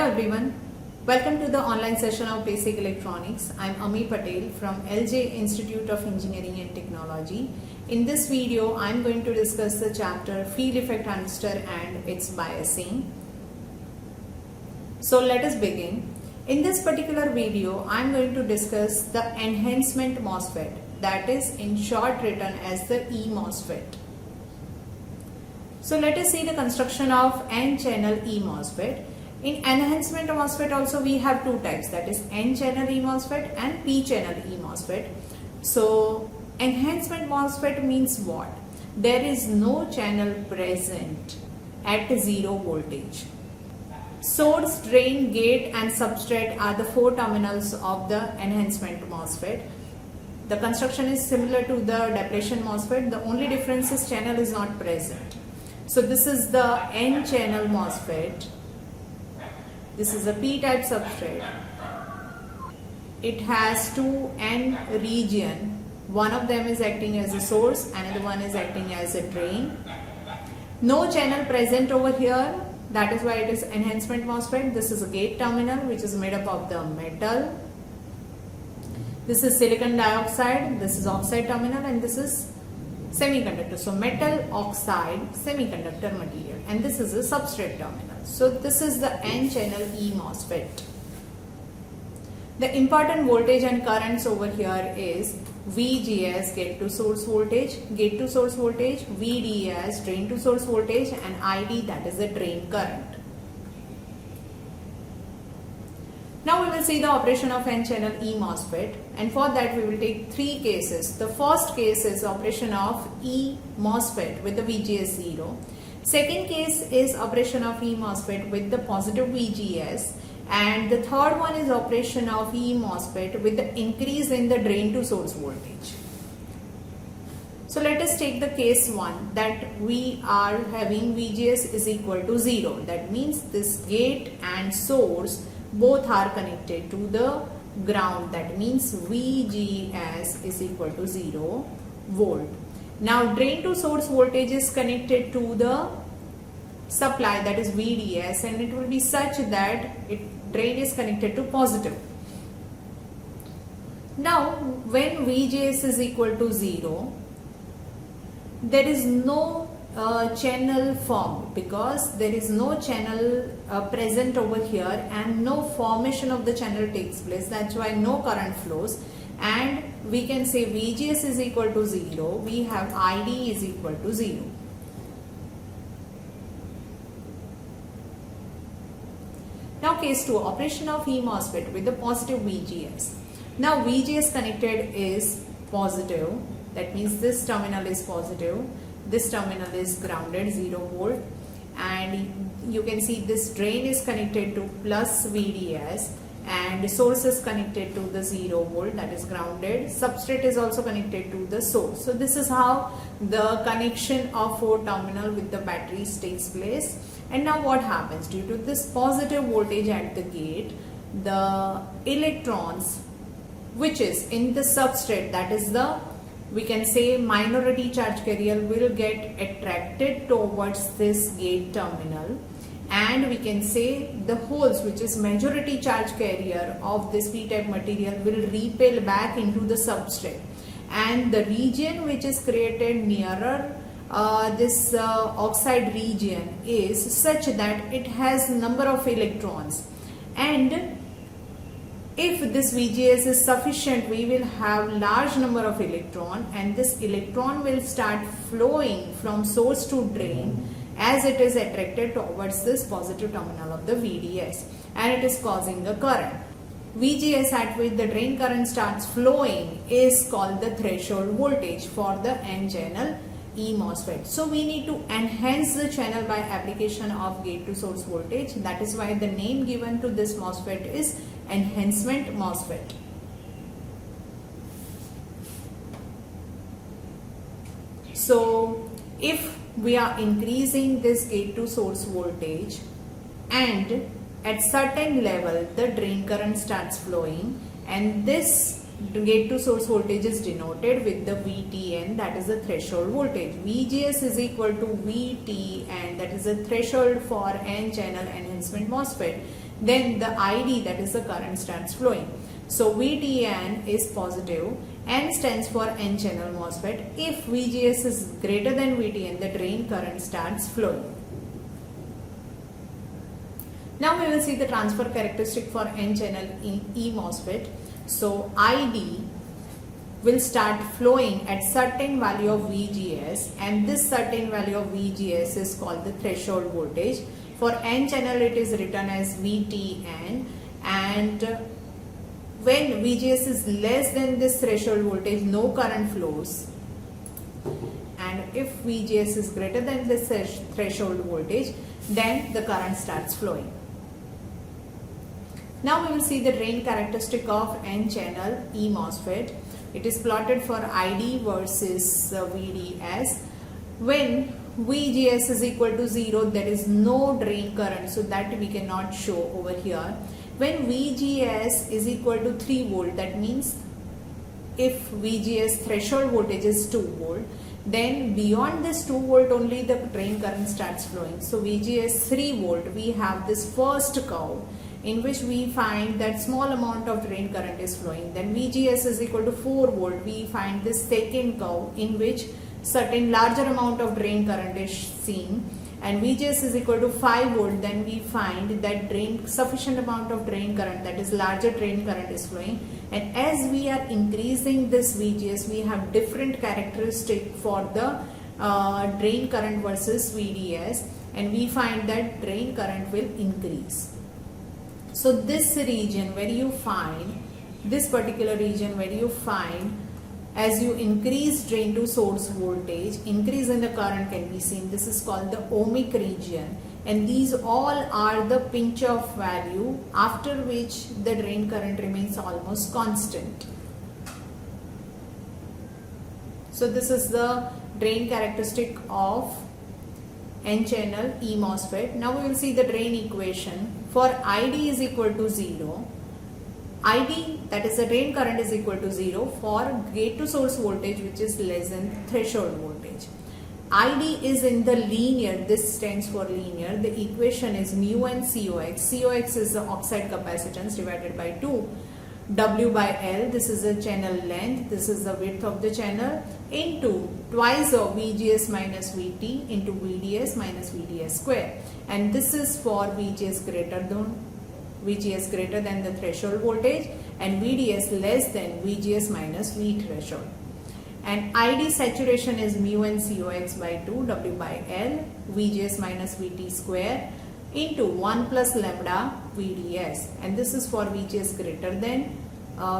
everyone, welcome to the online session of Basic Electronics. I am Ami Patel from LJ Institute of Engineering and Technology. In this video, I am going to discuss the chapter Field Effect Transistor and its biasing. So let us begin. In this particular video, I am going to discuss the Enhancement MOSFET, that is in short written as the E-MOSFET. So let us see the construction of N-channel E-MOSFET. In Enhancement MOSFET also we have two types, that is N-channel E-MOSFET and P-channel E-MOSFET. So Enhancement MOSFET means what? There is no channel present at zero voltage. Source, drain, gate and substrate are the four terminals of the Enhancement MOSFET. The construction is similar to the depletion MOSFET. The only difference is channel is not present. So this is the N-channel MOSFET. This is a P-type substrate. It has two N region. One of them is acting as a source, another one is acting as a drain. No channel present over here. That is why it is Enhancement MOSFET. This is a gate terminal which is made up of the metal. This is silicon dioxide. This is oxide terminal and this is semiconductor. So metal, oxide, semiconductor material, and this is a substrate terminal. So this is the N-channel E-MOSFET. The important voltage and currents over here is VGS, gate to source voltage, VDS, drain to source voltage, and ID, that is the drain current. Now we will see the operation of N-channel E-MOSFET, and for that we will take three cases. The first case is operation of E-MOSFET with the VGS 0. Second case is operation of E-MOSFET with the positive VGS, and the third one is operation of E-MOSFET with the increase in the drain to source voltage. So let us take the case 1, that we are having VGS is equal to 0. That means this gate and source both are connected to the ground. That means VGS is equal to 0 volt. Now drain to source voltage is connected to the supply, that is VDS, and it will be such that drain is connected to positive. Now when VGS is equal to 0, there is no channel formed because there is no channel present over here and no formation of the channel takes place. That's why no current flows, and we can say VGS is equal to 0. We have ID is equal to 0. Now case 2, operation of E-MOSFET with the positive VGS. Now VGS connected is positive. That means this terminal is positive. This terminal is grounded 0 volt, and you can see this drain is connected to plus VDS, and source is connected to the 0 volt, that is grounded. Substrate is also connected to the source. So this is how the connection of 4 terminal with the batteries takes place. And now what happens? Due to this positive voltage at the gate, the electrons which is in the substrate, that is the, we can say, minority charge carrier, will get attracted towards this gate terminal, and we can say the holes which is majority charge carrier of this P-type material will repel back into the substrate, and the region which is created nearer this oxide region is such that it has number of electrons, and if this VGS is sufficient, we will have large number of electron, and this electron will start flowing from source to drain as it is attracted towards this positive terminal of the VDS, and it is causing the current. VGS at which the drain current starts flowing is called the threshold voltage for the N-channel E-MOSFET. So we need to enhance the channel by application of gate to source voltage. That is why the name given to this MOSFET is Enhancement MOSFET. So if we are increasing this gate to source voltage and at certain level the drain current starts flowing, and this gate to source voltage is denoted with the VTN, that is the threshold voltage. VGS is equal to VTN, that is the threshold for N-channel enhancement MOSFET. then the ID, that is the current, starts flowing. So VTN is positive. N stands for N channel MOSFET. If VGS is greater than VTN, the drain current starts flowing. Now we will see the transfer characteristic for N channel E MOSFET. So ID will start flowing at certain value of VGS, and this certain value of VGS is called the threshold voltage. For N channel it is written as VTN, and when VGS is less than this threshold voltage, no current flows, and if VGS is greater than this threshold voltage, then the current starts flowing. Now we will see the drain characteristic of N channel E MOSFET. It is plotted for ID versus VDS. When VGS is equal to 0, there is no drain current, so that we cannot show over here. When VGS is equal to 3 volt, that means if VGS threshold voltage is 2 volt, then beyond this 2 volt only the drain current starts flowing. So VGS 3 volt, we have this first curve in which we find that small amount of drain current is flowing. Then VGS is equal to 4 volt, we find this second curve in which certain larger amount of drain current is seen, and VGS is equal to 5 volt, then we find that sufficient amount of drain current, that is larger drain current, is flowing. And as we are increasing this VGS, we have different characteristic for the drain current versus VDS, and we find that drain current will increase. So this region where you find, this particular region where you find, as you increase drain to source voltage, increase in the current can be seen. This is called the ohmic region, and these all are the pinch off value after which the drain current remains almost constant. So this is the drain characteristic of N channel E MOSFET. Now we will see the drain equation. For ID is equal to 0, ID, that is the drain current, is equal to 0 for gate to source voltage which is less than threshold voltage. ID is in the linear, this stands for linear. The equation is mu and COX. COX is the oxide capacitance divided by 2. W by L, this is the channel length, this is the width of the channel, into twice of VGS minus VT into VDS minus VDS square, and this is for VGS greater than the threshold voltage and VDS less than VGS minus V threshold. And ID saturation is mu and COX by 2, W by L, VGS minus VT square into 1 plus lambda VDS, and this is for VGS greater than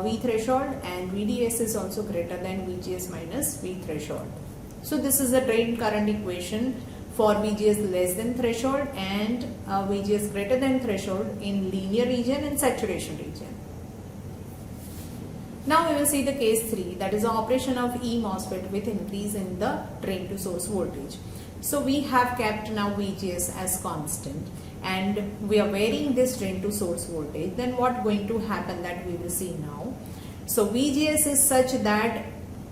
V threshold, and VDS is also greater than VGS minus V threshold. So this is the drain current equation for VGS less than threshold and VGS greater than threshold in linear region and saturation region. Now we will see the case 3, that is the operation of E MOSFET with increase in the drain to source voltage. So we have kept now VGS as constant and we are varying this drain to source voltage. Then what going to happen, that we will see now. So VGS is such that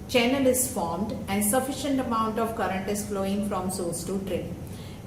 channel is formed and sufficient amount of current is flowing from source to drain.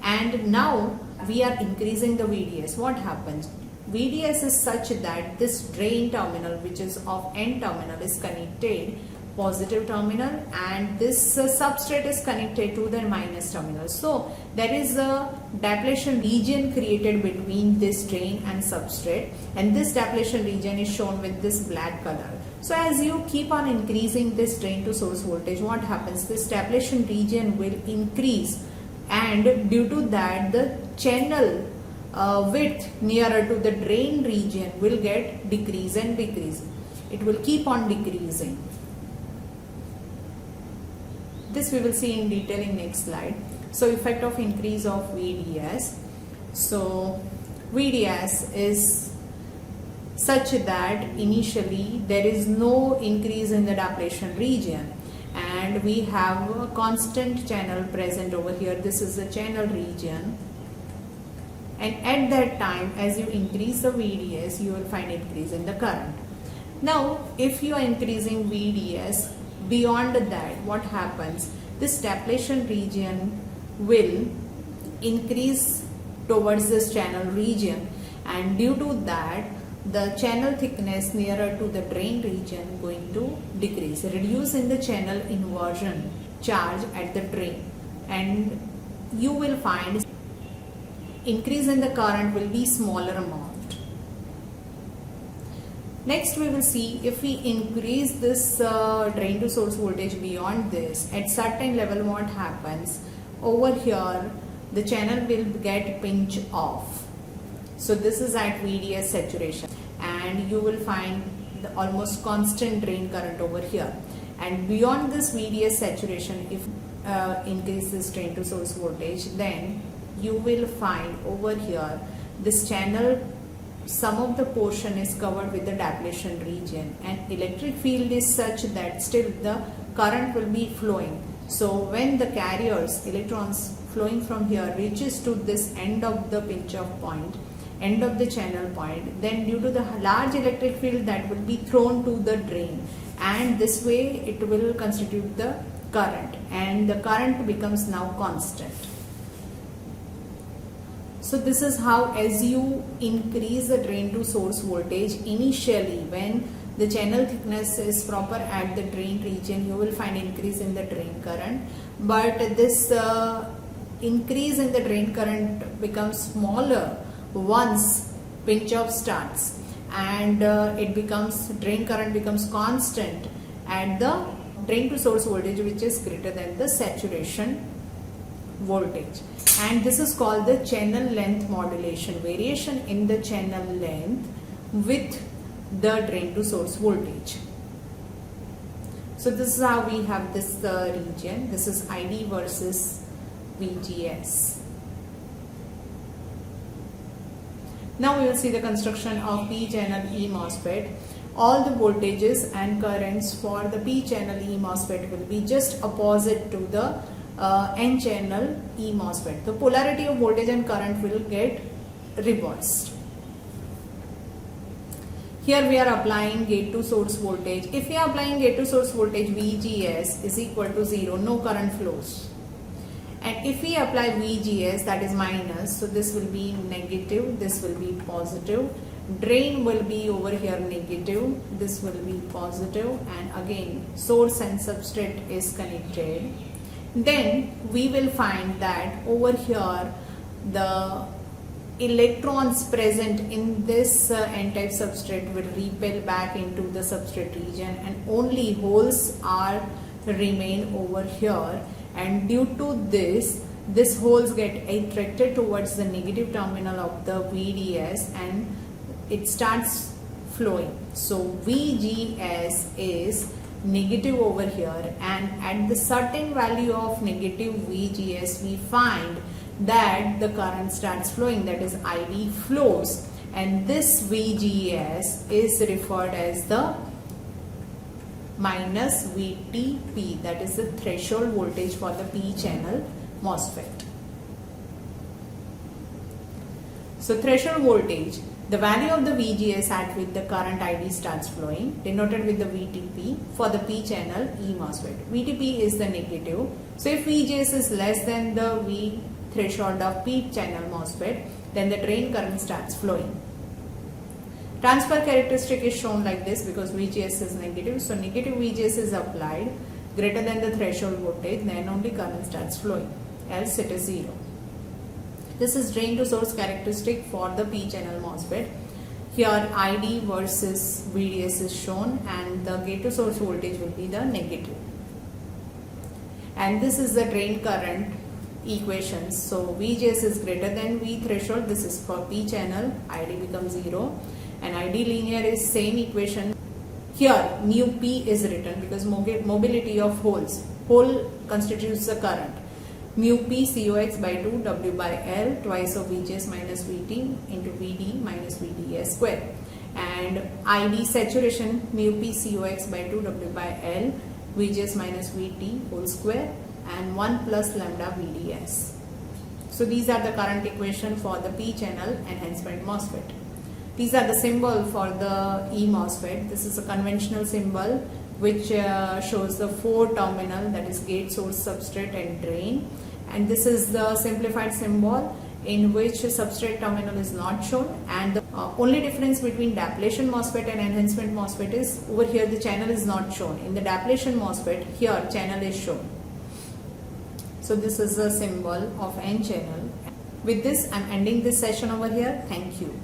And now we are increasing the VDS. What happens? VDS is such that this drain terminal, which is of N terminal, is connected positive terminal, and this substrate is connected to the minus terminal. So there is a depletion region created between this drain and substrate, and this depletion region is shown with this black color. So as you keep on increasing this drain to source voltage, what happens? This depletion region will increase, and due to that the channel width nearer to the drain region will get decrease and decrease. It will keep on decreasing. This we will see in detail in next slide. So effect of increase of VDS. So VDS is such that initially there is no increase in the depletion region and we have a constant channel present over here. This is the channel region, and at that time as you increase the VDS you will find increase in the current. Now if you are increasing VDS beyond that, what happens? This depletion region will increase towards this channel region, and due to that the channel thickness nearer to the drain region going to decrease, reduce in the channel inversion charge at the drain, and you will find increase in the current will be smaller amount. Next we will see if we increase this drain to source voltage beyond this, at certain level what happens over here, the channel will get pinch off. So this is at VDS saturation, and you will find the almost constant drain current over here. And beyond this VDS saturation, if increase this drain to source voltage, then you will find over here this channel, some of the portion is covered with the depletion region, and electric field is such that still the current will be flowing. So when the carriers electrons flowing from here reaches to this end of the pinch off point, end of the channel point, then due to the large electric field that will be thrown to the drain, and this way it will constitute the current, and the current becomes now constant. So this is how, as you increase the drain to source voltage initially, when the channel thickness is proper at the drain region, you will find increase in the drain current, but this increase in the drain current becomes smaller once pinch off starts, and it becomes, drain current becomes constant at the drain to source voltage, which is greater than the saturation voltage. And this is called the channel length modulation, variation in the channel length with the drain to source voltage. So this is how we have this region. This is ID versus VGS. Now we will see the construction of P-channel E-MOSFET. All the voltages and currents for the P-channel E-MOSFET will be just opposite to the N-channel E-MOSFET. The polarity of voltage and current will get reversed. Here we are applying gate to source voltage. If we are applying gate to source voltage, VGS is equal to 0, no current flows. And if we apply VGS, that is minus, so this will be negative, this will be positive. Drain will be over here negative, this will be positive, and again source and substrate is connected. Then we will find that over here the electrons present in this n-type substrate will repel back into the substrate region, and only holes are remain over here, and due to this holes get attracted towards the negative terminal of the VDS and it starts flowing. So VGS is negative over here, and at the certain value of negative VGS we find that the current starts flowing, that is ID flows, and this VGS is referred as the minus VTP, that is the threshold voltage for the P-channel MOSFET. So threshold voltage, the value of the VGS at which the current ID starts flowing, denoted with the VTP for the P-channel E-MOSFET. VTP is the negative. So if VGS is less than the V threshold of P-channel MOSFET, then the drain current starts flowing. Transfer characteristic is shown like this because VGS is negative. So negative VGS is applied greater than the threshold voltage, then only current starts flowing, else it is 0. This is drain to source characteristic for the P-channel MOSFET. Here ID versus VDS is shown, and the gate to source voltage will be the negative. And this is the drain current equations. So VGS is greater than V threshold. This is for P-channel. ID becomes 0. And ID linear is same equation. Here mu P is written because mobility of holes. Hole constitutes the current. Mu P COX by 2 W by L twice of VGS minus VT into VD minus VDS square. And ID saturation mu P COX by 2 W by L VGS minus VT whole square and 1 plus lambda VDS. So these are the current equation for the P-channel enhancement MOSFET. These are the symbol for the E-MOSFET. This is a conventional symbol which shows the 4 terminal, that is gate, source, substrate and drain. And this is the simplified symbol, in which substrate terminal is not shown, and the only difference between depletion MOSFET and enhancement MOSFET is over here the channel is not shown. In the depletion MOSFET, here channel is shown. So this is a symbol of N channel. With this, I'm ending this session over here. Thank you.